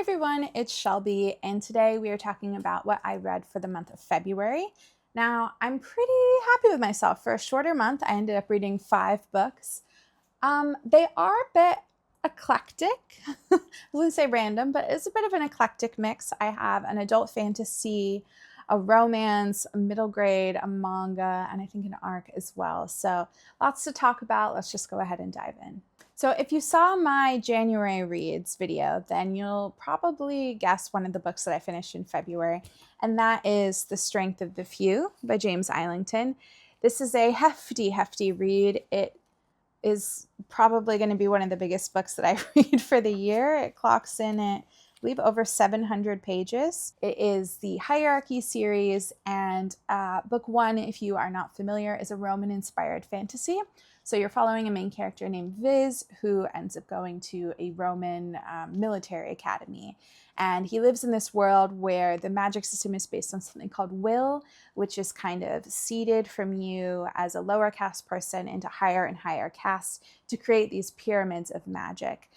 everyone, it's Shelby, and today we are talking about what I read for the month of February. Now, I'm pretty happy with myself. For a shorter month, I ended up reading 5 books. They are a bit eclectic. I wouldn't say random, but it's a bit of an eclectic mix. I have an adult fantasy, a romance, a middle grade, a manga, and I think an arc as well. So lots to talk about. Let's just go ahead and dive in. So if you saw my January reads video, then you'll probably guess one of the books that I finished in February, and that is The Strength of the Few by James Islington. This is a hefty read. It is probably going to be one of the biggest books that I read for the year. It clocks in at, I believe, over 700 pages. It is the Hierarchy series, and book 1, if you are not familiar, is a Roman-inspired fantasy. So you're following a main character named Viz, who ends up going to a Roman military academy. And he lives in this world where the magic system is based on something called will, which is kind of seeded from you as a lower caste person into higher and higher castes to create these pyramids of magic.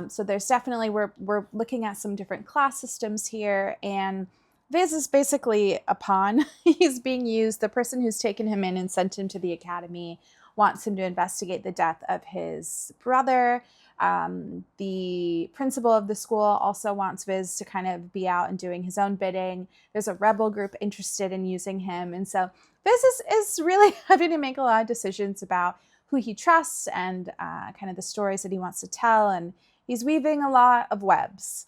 So there's definitely, we're looking at some different class systems here, and Viz is basically a pawn. He's being used. The person who's taken him in and sent him to the academy wants him to investigate the death of his brother. The principal of the school also wants Viz to kind of be out and doing his own bidding. There's a rebel group interested in using him. And so Viz is really having to make a lot of decisions about who he trusts and kind of the stories that he wants to tell. And he's weaving a lot of webs.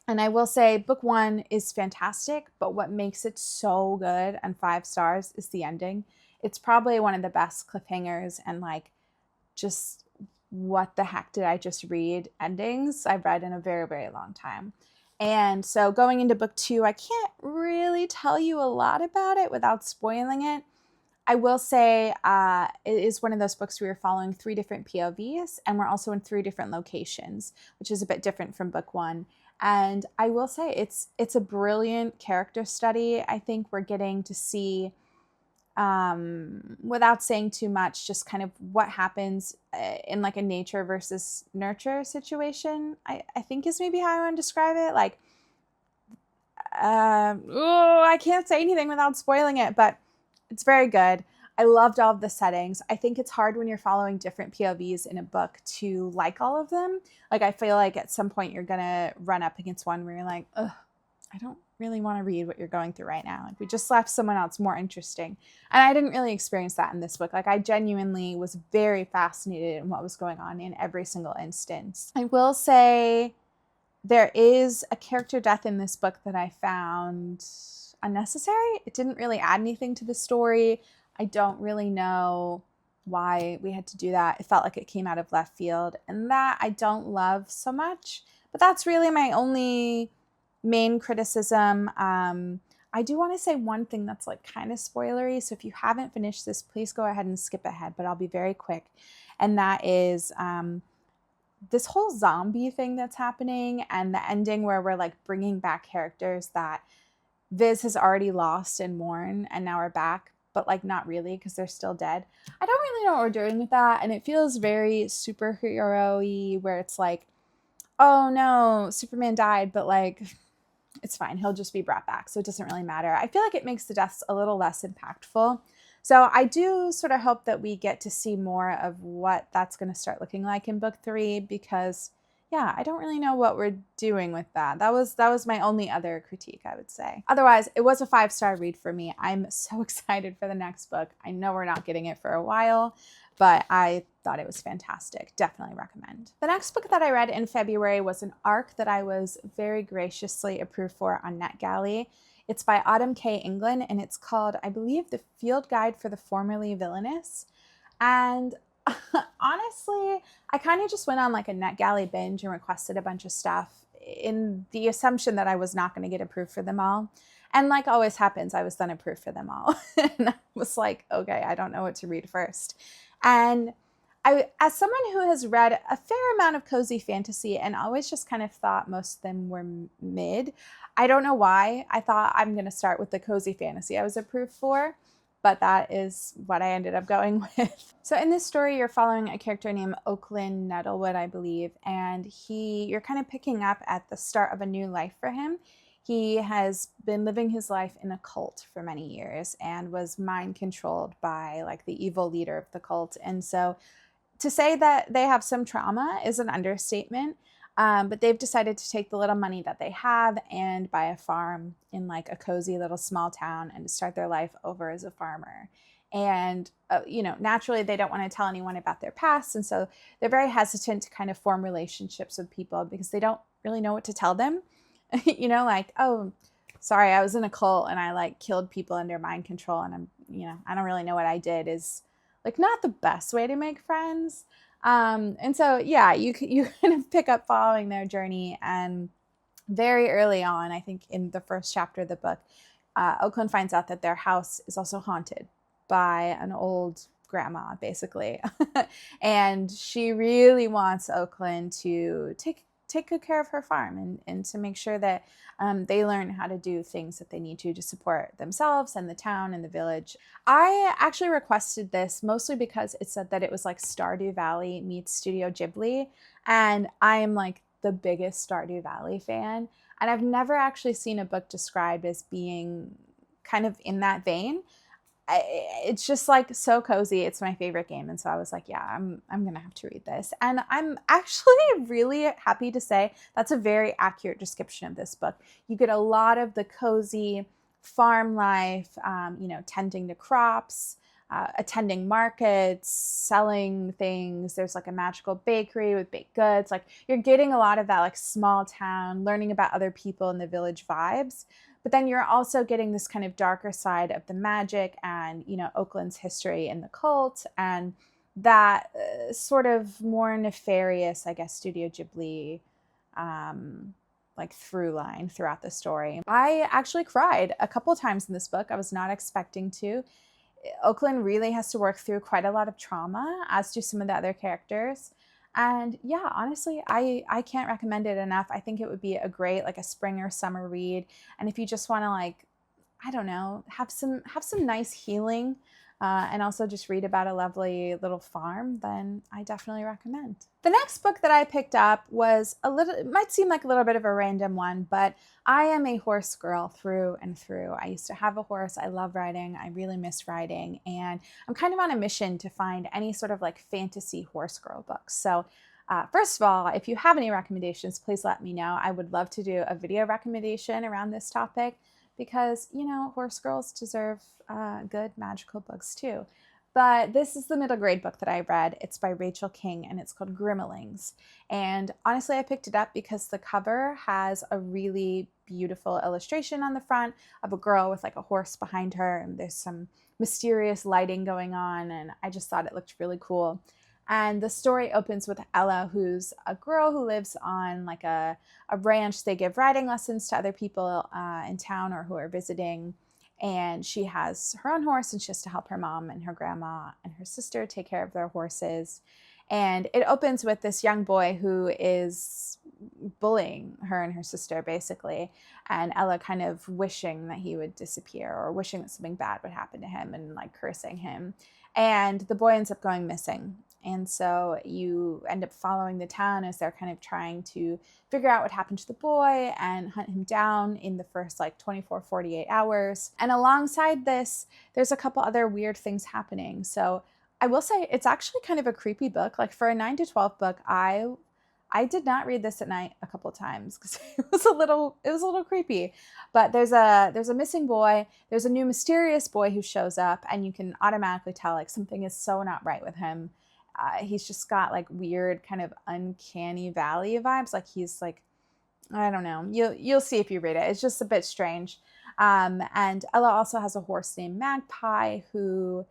And I will say book 1 is fantastic, but what makes it so good and 5 stars is the ending. It's probably one of the best cliffhangers and like just what the heck did I just read endings I've read in a very long time. And so going into book 2, I can't really tell you a lot about it without spoiling it. I will say it is one of those books where we're following 3 different POVs, and we're also in 3 different locations, which is a bit different from book 1. And I will say it's a brilliant character study. I think we're getting to see, without saying too much, just kind of what happens in like a nature versus nurture situation, I think is maybe how I want to describe it. Like, I can't say anything without spoiling it, but it's very good. I loved all of the settings. I think it's hard when you're following different POVs in a book to like all of them. Like, I feel like at some point you're going to run up against one where you're like, ugh, I don't really want to read what you're going through right now. Like, we just left someone else more interesting. And I didn't really experience that in this book. Like, I genuinely was very fascinated in what was going on in every single instance. I will say there is a character death in this book that I found unnecessary. It didn't really add anything to the story. I don't really know why we had to do that. It felt like it came out of left field, and that I don't love so much. But that's really my only main criticism. I do want to say one thing that's like kind of spoilery. So if you haven't finished this, please go ahead and skip ahead, but I'll be very quick. And that is this whole zombie thing that's happening, and the ending where we're like bringing back characters that Viz has already lost and mourned, and now we're back, but like not really because they're still dead. I don't really know what we're doing with that, and it feels very superhero-y where it's like, oh no, Superman died, but like it's fine, he'll just be brought back, so it doesn't really matter. I feel like it makes the deaths a little less impactful. So I do sort of hope that we get to see more of what that's going to start looking like in book 3, because yeah, I don't really know what we're doing with that. That was my only other critique, I would say. Otherwise, it was a 5-star read for me. I'm so excited for the next book. I know we're not getting it for a while, but I thought it was fantastic. Definitely recommend. The next book that I read in February was an arc that I was very graciously approved for on NetGalley. It's by Autumn K. England, and it's called, I believe, The Field Guide for the Formerly Villainous. And honestly, I kind of just went on like a NetGalley binge and requested a bunch of stuff in the assumption that I was not going to get approved for them all. And like always happens, I was then approved for them all. And I was like, okay, I don't know what to read first. And as someone who has read a fair amount of cozy fantasy and always just kind of thought most of them were mid, I don't know why I thought I'm going to start with the cozy fantasy I was approved for. but that is what I ended up going with. So in this story, you're following a character named Oakland Nettlewood, I believe, and you're kind of picking up at the start of a new life for him. He has been living his life in a cult for many years and was mind controlled by like the evil leader of the cult. And so to say that they have some trauma is an understatement. But they've decided to take the little money that they have and buy a farm in like a cozy little small town and to start their life over as a farmer. And, naturally, they don't want to tell anyone about their past. And so they're very hesitant to kind of form relationships with people because they don't really know what to tell them. Like, oh, sorry, I was in a cult and I like killed people under mind control. And I don't really know what I did is like not the best way to make friends. And so, yeah, you kind of pick up following their journey. And very early on, I think in the first chapter of the book, Oakland finds out that their house is also haunted by an old grandma, basically. And she really wants Oakland to take good care of her farm and to make sure that they learn how to do things that they need to support themselves and the town and the village. I actually requested this mostly because it said that it was like Stardew Valley meets Studio Ghibli. And I am like the biggest Stardew Valley fan. And I've never actually seen a book described as being kind of in that vein. It's just like so cozy. It's my favorite game. And so I was like, yeah, I'm going to have to read this. And I'm actually really happy to say that's a very accurate description of this book. You get a lot of the cozy farm life, tending to crops, attending markets, selling things. There's like a magical bakery with baked goods. Like you're getting a lot of that like small town, learning about other people in the village vibes. But then you're also getting this kind of darker side of the magic and, Oakland's history in the cult and that sort of more nefarious, I guess, Studio Ghibli like through line throughout the story. I actually cried a couple times in this book. I was not expecting to. Oakland really has to work through quite a lot of trauma, as do some of the other characters. And yeah, honestly, I can't recommend it enough. I think it would be a great like a spring or summer read. And if you just want to like, I don't know, have some nice healing and also just read about a lovely little farm, then I definitely recommend. The next book that I picked up was it might seem like a little bit of a random one, but I am a horse girl through and through. I used to have a horse. I love riding. I really miss riding. And I'm kind of on a mission to find any sort of like fantasy horse girl books. So first of all, if you have any recommendations, please let me know. I would love to do a video recommendation around this topic because, horse girls deserve good magical books too. But this is the middle grade book that I read. It's by Rachel King and it's called Grimmelings. And honestly, I picked it up because the cover has a really beautiful illustration on the front of a girl with like a horse behind her. And there's some mysterious lighting going on. And I just thought it looked really cool. And the story opens with Ella, who's a girl who lives on like a ranch. They give riding lessons to other people in town or who are visiting. And she has her own horse and she has to help her mom and her grandma and her sister take care of their horses. And it opens with this young boy who is bullying her and her sister, basically. And Ella kind of wishing that he would disappear or wishing that something bad would happen to him and like cursing him. And the boy ends up going missing. And so you end up following the town as they're kind of trying to figure out what happened to the boy and hunt him down in the first like 24, 48 hours. And alongside this, there's a couple other weird things happening. So I will say it's actually kind of a creepy book. Like for a 9 to 12 book, I did not read this at night a couple times because it was a little creepy. But there's a missing boy. There's a new mysterious boy who shows up, and you can automatically tell like something is so not right with him. He's just got like weird kind of uncanny valley vibes. Like he's like, I don't know. You'll see if you read it. It's just a bit strange. And Ella also has a horse named Magpie who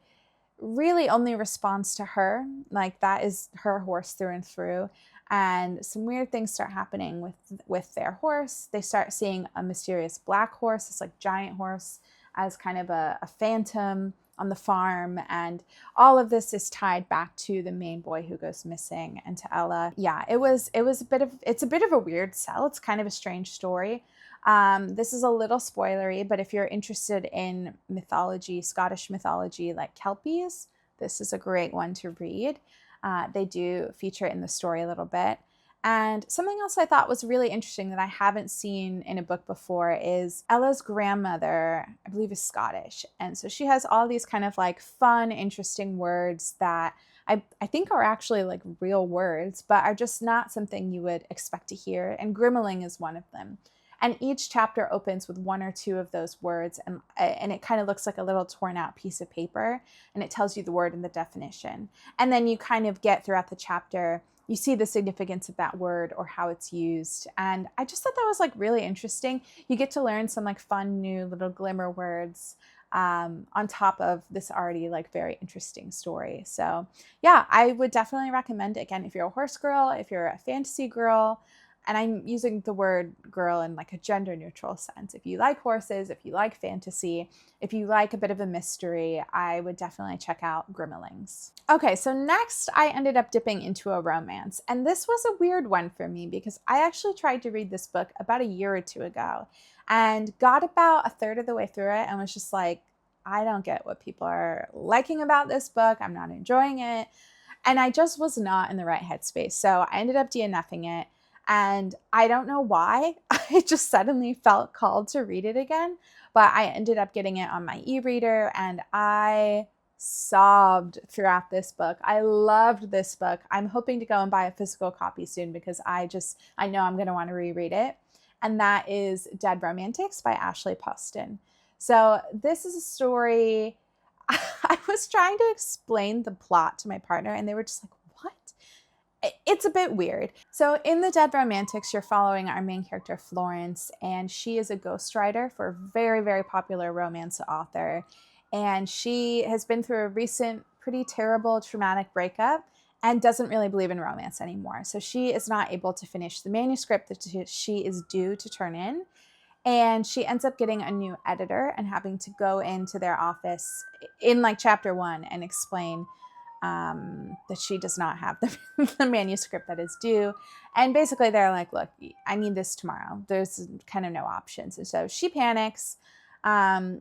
really only responds to her. Like that is her horse through and through. And some weird things start happening with their horse. They start seeing a mysterious black horse, this like giant horse, as kind of a phantom on the farm. And all of this is tied back to the main boy who goes missing and to Ella. Yeah, it's a bit of a weird sell. It's kind of a strange story. This is a little spoilery, but if you're interested in mythology, Scottish mythology like Kelpies, this is a great one to read. They do feature it in the story a little bit. And something else I thought was really interesting that I haven't seen in a book before is Ella's grandmother, I believe, is Scottish. And so she has all these kind of like fun, interesting words that I think are actually like real words, but are just not something you would expect to hear. And grimmeling is one of them. And each chapter opens with one or two of those words, and it kind of looks like a little torn out piece of paper, and it tells you the word and the definition. And then you kind of get throughout the chapter, you see the significance of that word or how it's used. And I just thought that was like really interesting. You get to learn some like fun new little glimmer words on top of this already like very interesting story. So yeah, I would definitely recommend it. Again, if you're a horse girl, if you're a fantasy girl, and I'm using the word girl in like a gender neutral sense. If you like horses, if you like fantasy, if you like a bit of a mystery, I would definitely check out Grimmelings. Okay, so next I ended up dipping into a romance. And this was a weird one for me because I actually tried to read this book about a year or two ago and got about a third of the way through it and was just like, I don't get what people are liking about this book. I'm not enjoying it. And I just was not in the right headspace. So I ended up DNFing it. And I don't know why, I just suddenly felt called to read it again, but I ended up getting it on my e-reader and I sobbed throughout this book. I loved this book. I'm hoping to go and buy a physical copy soon because I know I'm going to want to reread it. And that is Dead Romantics by Ashley Poston. So this is a story, I was trying to explain the plot to my partner and they were just like, it's a bit weird. So in the Dead Romantics, you're following our main character, Florence, and she is a ghostwriter for a very, very popular romance author. And she has been through a recent, pretty terrible, traumatic breakup and doesn't really believe in romance anymore. So she is not able to finish the manuscript that she is due to turn in. And she ends up getting a new editor and having to go into their office in like chapter 1 and explain that she does not have the manuscript that is due. And basically they're like, look, I need this tomorrow. There's kind of no options. And so she panics.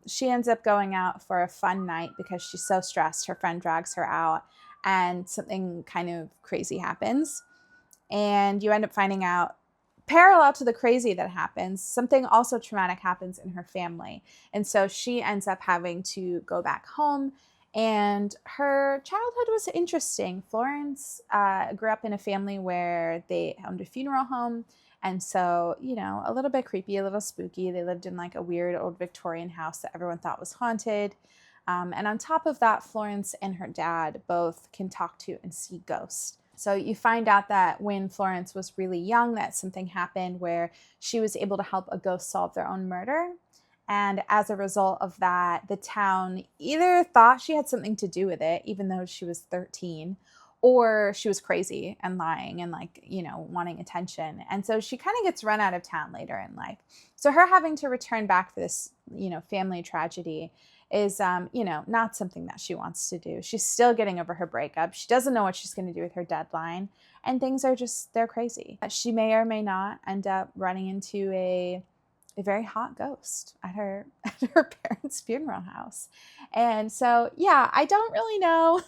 She ends up going out for a fun night because she's so stressed. Her friend drags her out and something kind of crazy happens. And you end up finding out, parallel to the crazy that happens, something also traumatic happens in her family. And so she ends up having to go back home. And her childhood was interesting. Florence grew up in a family where they owned a funeral home. And so, you know, a little bit creepy, a little spooky. They lived in like a weird old Victorian house that everyone thought was haunted. And on top of that, Florence and her dad both can talk to and see ghosts. So you find out that when Florence was really young, that something happened where she was able to help a ghost solve their own murder. And as a result of that, the town either thought she had something to do with it, even though she was 13, or she was crazy and lying and like, you know, wanting attention. And so she kind of gets run out of town later in life. So her having to return back for this, you know, family tragedy is, you know, not something that she wants to do. She's still getting over her breakup. She doesn't know what she's going to do with her deadline. And things are just, they're crazy. She may or may not end up running into a very hot ghost at her parents' funeral house. And so, yeah, I don't really know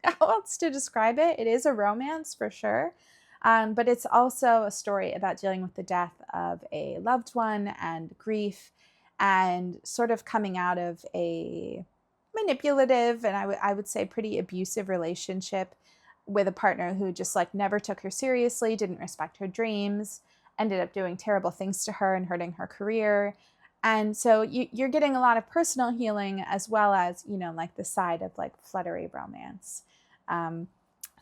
how else to describe it. It is a romance for sure. But it's also a story about dealing with the death of a loved one and grief and sort of coming out of a manipulative and I would say pretty abusive relationship with a partner who just like never took her seriously, didn't respect her dreams, ended up doing terrible things to her and hurting her career. And so you're getting a lot of personal healing as well as, you know, like the side of like fluttery romance.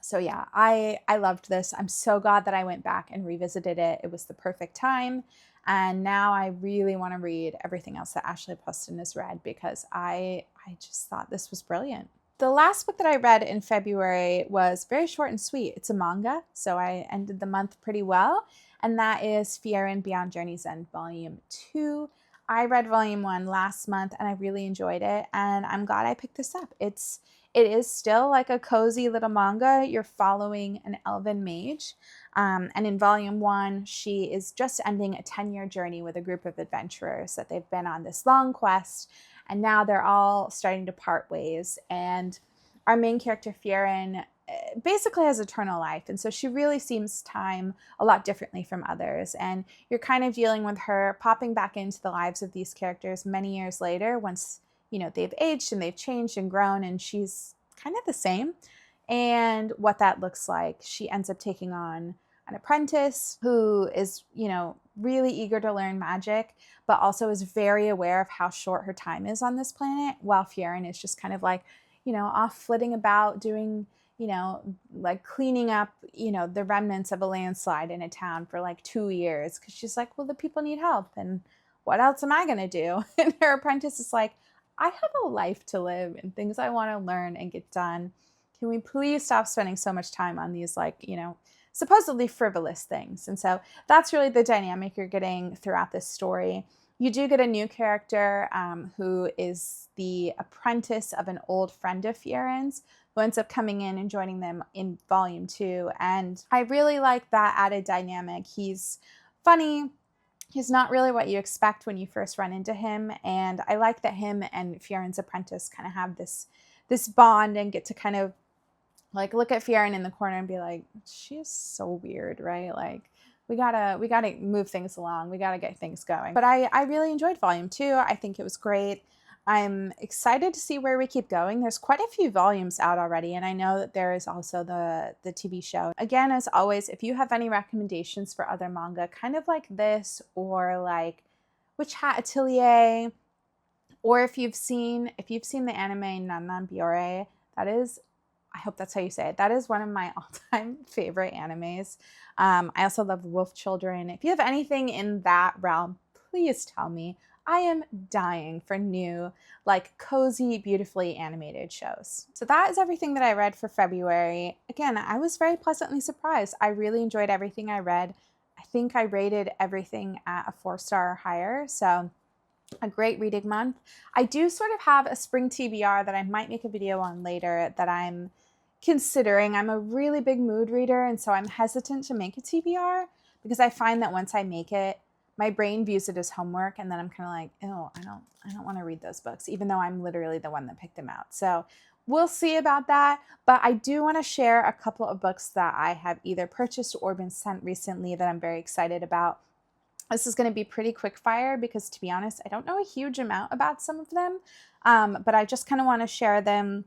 So yeah, I loved this. I'm so glad that I went back and revisited it. It was the perfect time. And now I really want to read everything else that Ashley Poston has read because I just thought this was brilliant. The last book that I read in February was very short and sweet. It's a manga, so I ended the month pretty well. And that is Fierin Beyond Journey's End Volume 2. I read Volume 1 last month and I really enjoyed it. And I'm glad I picked this up. It is still like a cozy little manga. You're following an elven mage. And in volume 1, she is just ending a 10-year journey with a group of adventurers that they've been on this long quest, and now they're all starting to part ways. And our main character, Fiorin, basically has eternal life, and so she really sees time a lot differently from others. And you're kind of dealing with her popping back into the lives of these characters many years later, once they've aged and they've changed and grown, and she's kind of the same. And what that looks like, she ends up taking on an apprentice who is, really eager to learn magic, but also is very aware of how short her time is on this planet, while Fiorin is just kind of like, off flitting about doing, like cleaning up, the remnants of a landslide in a town for like 2 years. Cause she's like, well, the people need help. And what else am I going to do? And her apprentice is like, I have a life to live and things I want to learn and get done. Can we please stop spending so much time on these, like, supposedly frivolous things? And so that's really the dynamic you're getting throughout this story. You do get a new character who is the apprentice of an old friend of Fiorin's, who ends up coming in and joining them in volume 2. And I really like that added dynamic. He's funny. He's not really what you expect when you first run into him. And I like that him and Fiorin's apprentice kind of have this bond and get to kind of like look at Fiorin in the corner and be like, she is so weird, right? Like, we gotta move things along. We gotta get things going. But I really enjoyed volume 2. I think it was great. I'm excited to see where we keep going. There's quite a few volumes out already, and I know that there is also the TV show. Again, as always, if you have any recommendations for other manga, kind of like this, or like Witch Hat Atelier, or if you've seen the anime Nan Nan Biore, that is, I hope that's how you say it, that is one of my all-time favorite animes. I also love Wolf Children. If you have anything in that realm, please tell me. I am dying for new, like, cozy, beautifully animated shows. So that is everything that I read for February. Again, I was very pleasantly surprised. I really enjoyed everything I read. I think I rated everything at a 4-star or higher, so a great reading month. I do sort of have a spring TBR that I might make a video on later that I'm considering. I'm a really big mood reader, and so I'm hesitant to make a TBR because I find that once I make it, my brain views it as homework, and then I'm kind of like, oh, I don't want to read those books, even though I'm literally the one that picked them out. So we'll see about that. But I do want to share a couple of books that I have either purchased or been sent recently that I'm very excited about. This is going to be pretty quick fire because, to be honest, I don't know a huge amount about some of them, but I just kind of want to share them.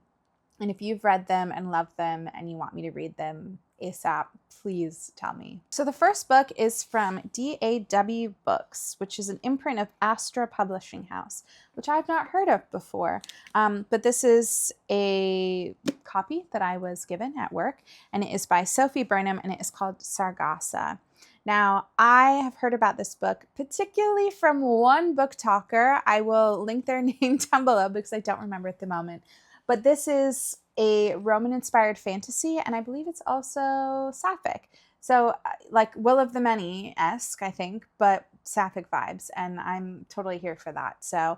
And if you've read them and loved them and you want me to read them ASAP, please tell me. So the first book is from DAW Books, which is an imprint of Astra Publishing House, which I've not heard of before. But this is a copy that I was given at work, and it is by Sophie Burnham, and it is called Sargassa. Now, I have heard about this book, particularly from one Booktoker. I will link their name down below because I don't remember at the moment. But this is a Roman-inspired fantasy, and I believe it's also sapphic. So like Will of the Many-esque, I think, but sapphic vibes, and I'm totally here for that. So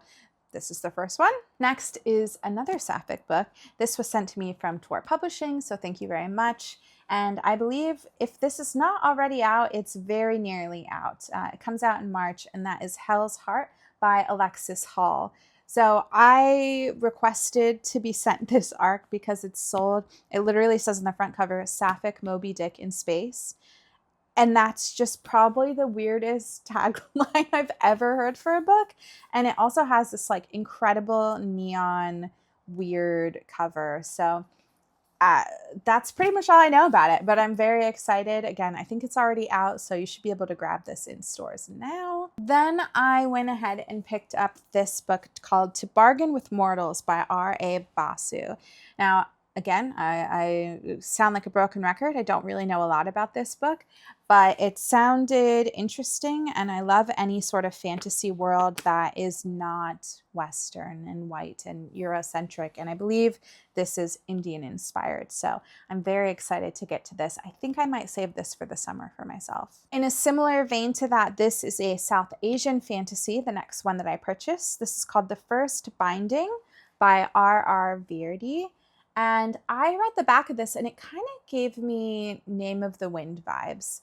this is the first one. Next is another sapphic book. This was sent to me from Tor Publishing, so thank you very much. And I believe if this is not already out, it's very nearly out. It comes out in March, and that is Hell's Heart by Alexis Hall. So I requested to be sent this arc because it's sold. It literally says on the front cover, Sapphic Moby Dick in Space. And that's just probably the weirdest tagline I've ever heard for a book. And it also has this like incredible neon weird cover. So that's pretty much all I know about it, but I'm very excited. Again, I think it's already out, so you should be able to grab this in stores now. Then I went ahead and picked up this book called To Bargain with Mortals by R.A. Basu. Now, again, I sound like a broken record. I don't really know a lot about this book, but it sounded interesting, and I love any sort of fantasy world that is not Western and white and Eurocentric, and I believe this is Indian inspired, so I'm very excited to get to this. I think I might save this for the summer for myself. In a similar vein to that, this is a South Asian fantasy, the next one that I purchased. This is called The First Binding by R.R. Virdi. And I read the back of this and it kind of gave me Name of the Wind vibes.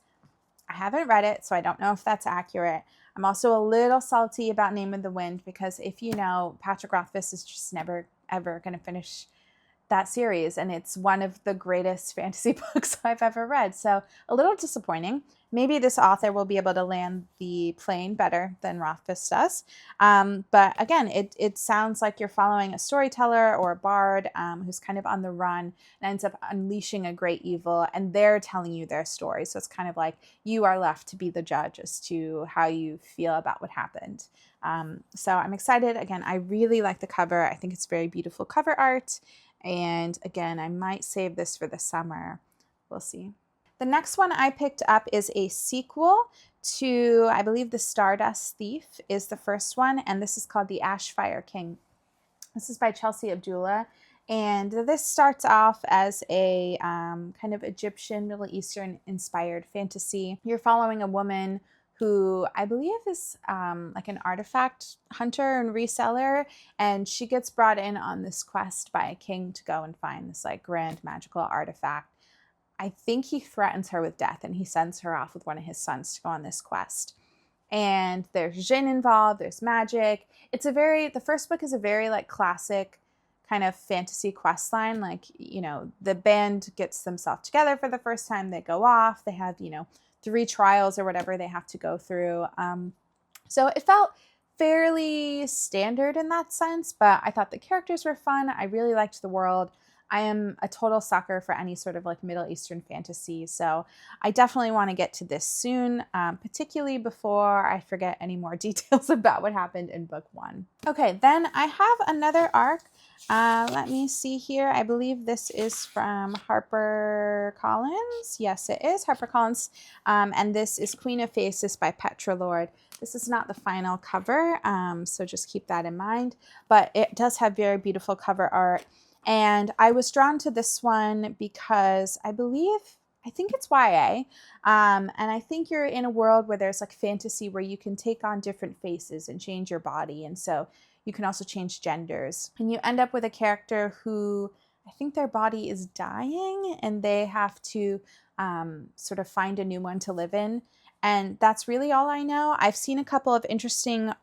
I haven't read it, so I don't know if that's accurate. I'm also a little salty about Name of the Wind because if you know, Patrick Rothfuss is just never, ever going to finish that series, and it's one of the greatest fantasy books I've ever read. So a little disappointing. Maybe this author will be able to land the plane better than Rothfuss does. But again, it sounds like you're following a storyteller or a bard who's kind of on the run and ends up unleashing a great evil, and they're telling you their story. So it's kind of like you are left to be the judge as to how you feel about what happened. So I'm excited. Again, I really like the cover. I think it's very beautiful cover art. And again, I might save this for the summer. We'll see. The next one I picked up is a sequel to, I believe, The Stardust Thief is the first one, and this is called The Ashfire King. This is by Chelsea Abdullah, and this starts off as a kind of Egyptian, Middle Eastern inspired fantasy. You're following a woman who I believe is like an artifact hunter and reseller, and she gets brought in on this quest by a king to go and find this like grand magical artifact. I think he threatens her with death, and he sends her off with one of his sons to go on this quest. And there's djinn involved, there's magic. The first book is a very like classic kind of fantasy quest line. Like, you know, the band gets themselves together for the first time, they go off, they have, you know, 3 trials or whatever they have to go through. So it felt fairly standard in that sense, but I thought the characters were fun. I really liked the world. I am a total sucker for any sort of like Middle Eastern fantasy, so I definitely want to get to this soon, particularly before I forget any more details about what happened in book 1. Okay, then I have another arc. Let me see here. I believe this is from HarperCollins. Yes, it is HarperCollins. And this is Queen of Faces by Petra Lord. This is not the final cover, so just keep that in mind. But it does have very beautiful cover art. And I was drawn to this one because I think it's YA. And I think you're in a world where there's like fantasy where you can take on different faces and change your body. And so you can also change genders. And you end up with a character who I think their body is dying and they have to sort of find a new one to live in. And that's really all I know. I've seen a couple of interesting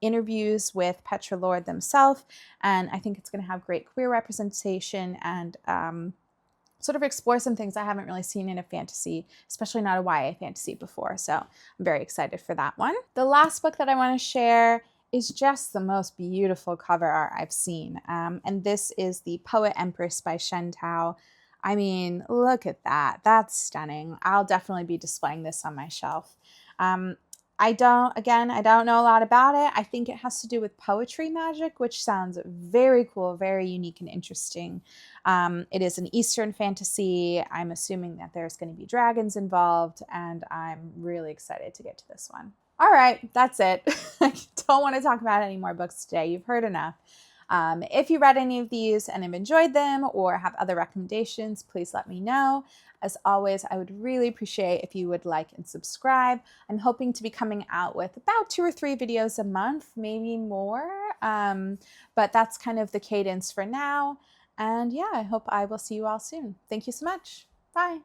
interviews with Petra Lord themselves, and I think it's going to have great queer representation and sort of explore some things I haven't really seen in a fantasy, especially not a YA fantasy before. So I'm very excited for that one. The last book that I want to share is just the most beautiful cover art I've seen. And this is The Poet Empress by Shen Tao. I mean, look at that. That's stunning. I'll definitely be displaying this on my shelf. I don't know a lot about it. I think it has to do with poetry magic, which sounds very cool, very unique and interesting. It is an Eastern fantasy. I'm assuming that there's going to be dragons involved, and I'm really excited to get to this one. All right, that's it. I don't want to talk about any more books today. You've heard enough. If you read any of these and have enjoyed them or have other recommendations, please let me know. As always, I would really appreciate if you would like and subscribe. I'm hoping to be coming out with about 2 or 3 videos a month, maybe more. But that's kind of the cadence for now. And yeah, I hope I will see you all soon. Thank you so much. Bye.